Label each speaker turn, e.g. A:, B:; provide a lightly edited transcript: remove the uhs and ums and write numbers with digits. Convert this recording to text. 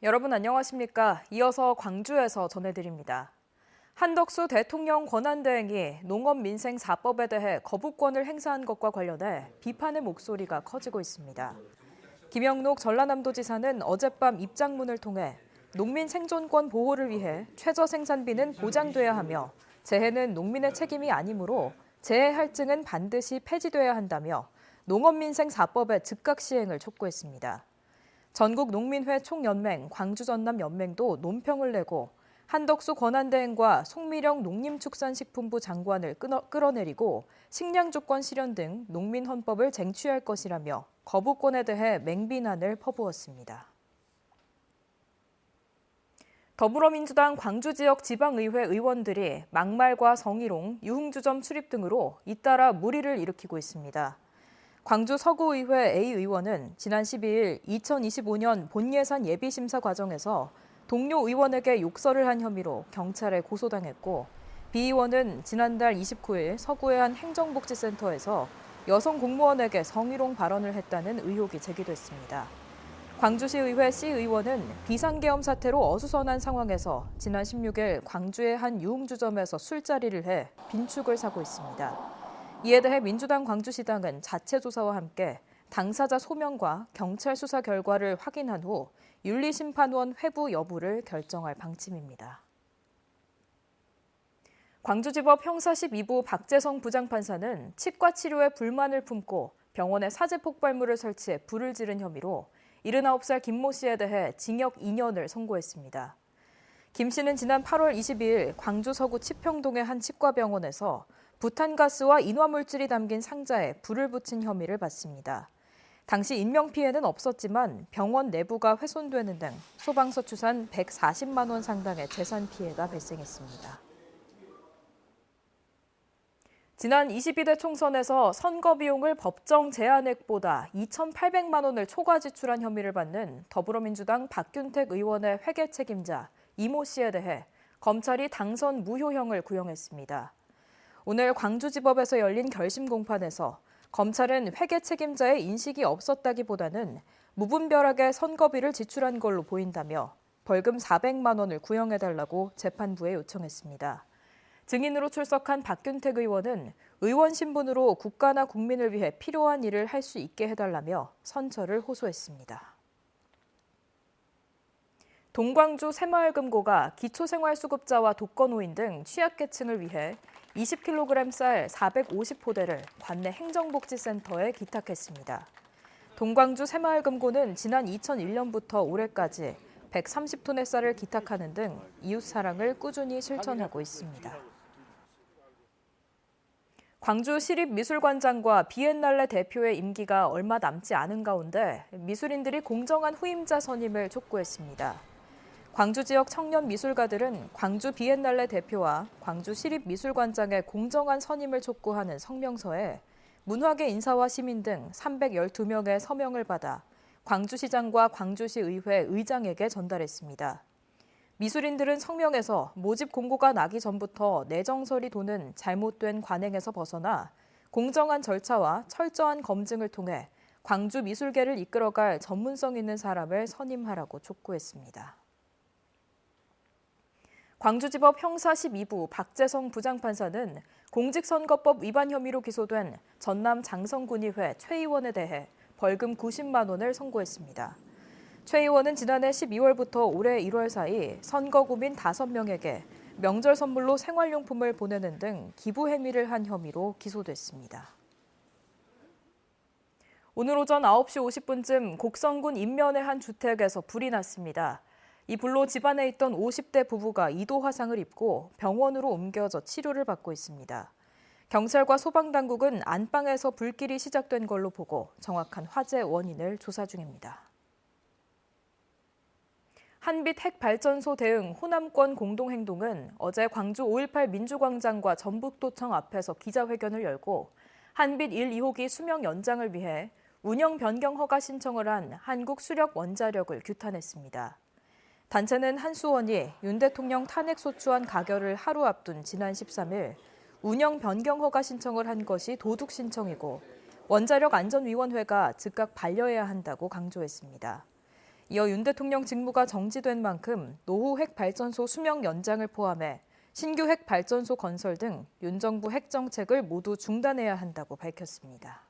A: 여러분 안녕하십니까? 이어서 광주에서 전해드립니다. 한덕수 대통령 권한대행이 농업민생 4법에 대해 거부권을 행사한 것과 관련해 비판의 목소리가 커지고 있습니다. 김영록 전라남도지사는 어젯밤 입장문을 통해 농민 생존권 보호를 위해 최저 생산비는 보장돼야 하며 재해는 농민의 책임이 아니므로 재해 할증은 반드시 폐지돼야 한다며 농업민생 4법의 즉각 시행을 촉구했습니다. 전국농민회 총연맹, 광주전남연맹도 논평을 내고 한덕수 권한대행과 송미령 농림축산식품부 장관을 끌어내리고 식량조건 실현 등 농민헌법을 쟁취할 것이라며 거부권에 대해 맹비난을 퍼부었습니다. 더불어민주당 광주지역 지방의회 의원들이 막말과 성희롱, 유흥주점 출입 등으로 잇따라 물의를 일으키고 있습니다. 광주 서구의회 A 의원은 지난 12일 2025년 본예산 예비심사 과정에서 동료 의원에게 욕설을 한 혐의로 경찰에 고소당했고 B 의원은 지난달 29일 서구의 한 행정복지센터에서 여성 공무원에게 성희롱 발언을 했다는 의혹이 제기됐습니다. 광주시의회 C 의원은 비상계엄 사태로 어수선한 상황에서 지난 16일 광주의 한 유흥주점에서 술자리를 해 빈축을 사고 있습니다. 이에 대해 민주당 광주시당은 자체 조사와 함께 당사자 소명과 경찰 수사 결과를 확인한 후 윤리심판원 회부 여부를 결정할 방침입니다. 광주지법 형사 12부 박재성 부장판사는 치과 치료에 불만을 품고 병원에 사제 폭발물을 설치해 불을 지른 혐의로 79살 김모 씨에 대해 징역 2년을 선고했습니다. 김 씨는 지난 8월 22일 광주 서구 치평동의 한 치과병원에서 부탄가스와 인화물질이 담긴 상자에 불을 붙인 혐의를 받습니다. 당시 인명피해는 없었지만 병원 내부가 훼손되는 등 소방서 추산 140만 원 상당의 재산 피해가 발생했습니다. 지난 22대 총선에서 선거 비용을 법정 제한액보다 2,800만 원을 초과 지출한 혐의를 받는 더불어민주당 박균택 의원의 회계 책임자 이모 씨에 대해 검찰이 당선 무효형을 구형했습니다. 오늘 광주지법에서 열린 결심 공판에서 검찰은 회계 책임자의 인식이 없었다기보다는 무분별하게 선거비를 지출한 걸로 보인다며 벌금 400만 원을 구형해달라고 재판부에 요청했습니다. 증인으로 출석한 박균택 의원은 의원 신분으로 국가나 국민을 위해 필요한 일을 할 수 있게 해달라며 선처를 호소했습니다. 동광주 새마을금고가 기초생활수급자와 독거노인 등 취약계층을 위해 20kg 쌀 450포대를 관내 행정복지센터에 기탁했습니다. 동광주 새마을금고는 지난 2001년부터 올해까지 130톤의 쌀을 기탁하는 등 이웃사랑을 꾸준히 실천하고 있습니다. 광주시립미술관장과 비엔날레 대표의 임기가 얼마 남지 않은 가운데 미술인들이 공정한 후임자 선임을 촉구했습니다. 광주 지역 청년 미술가들은 광주 비엔날레 대표와 광주시립미술관장의 공정한 선임을 촉구하는 성명서에 문화계 인사와 시민 등 312명의 서명을 받아 광주시장과 광주시의회 의장에게 전달했습니다. 미술인들은 성명에서 모집 공고가 나기 전부터 내정설이 도는 잘못된 관행에서 벗어나 공정한 절차와 철저한 검증을 통해 광주 미술계를 이끌어갈 전문성 있는 사람을 선임하라고 촉구했습니다. 광주지법 형사 12부 박재성 부장판사는 공직선거법 위반 혐의로 기소된 전남 장성군의회 최 의원에 대해 벌금 90만 원을 선고했습니다. 최 의원은 지난해 12월부터 올해 1월 사이 선거구민 5명에게 명절 선물로 생활용품을 보내는 등 기부 행위를 한 혐의로 기소됐습니다. 오늘 오전 9시 50분쯤 곡성군 인면의 한 주택에서 불이 났습니다. 이 불로 집안에 있던 50대 부부가 2도 화상을 입고 병원으로 옮겨져 치료를 받고 있습니다. 경찰과 소방당국은 안방에서 불길이 시작된 걸로 보고 정확한 화재 원인을 조사 중입니다. 한빛 핵발전소 대응 호남권 공동행동은 어제 광주 5.18 민주광장과 전북도청 앞에서 기자회견을 열고 한빛 1, 2호기 수명 연장을 위해 운영 변경 허가 신청을 한 한국수력원자력을 규탄했습니다. 단체는 한수원이 윤 대통령 탄핵소추안 가결을 하루 앞둔 지난 13일 운영 변경 허가 신청을 한 것이 도둑 신청이고 원자력안전위원회가 즉각 반려해야 한다고 강조했습니다. 이어 윤 대통령 직무가 정지된 만큼 노후 핵발전소 수명 연장을 포함해 신규 핵발전소 건설 등 윤 정부 핵 정책을 모두 중단해야 한다고 밝혔습니다.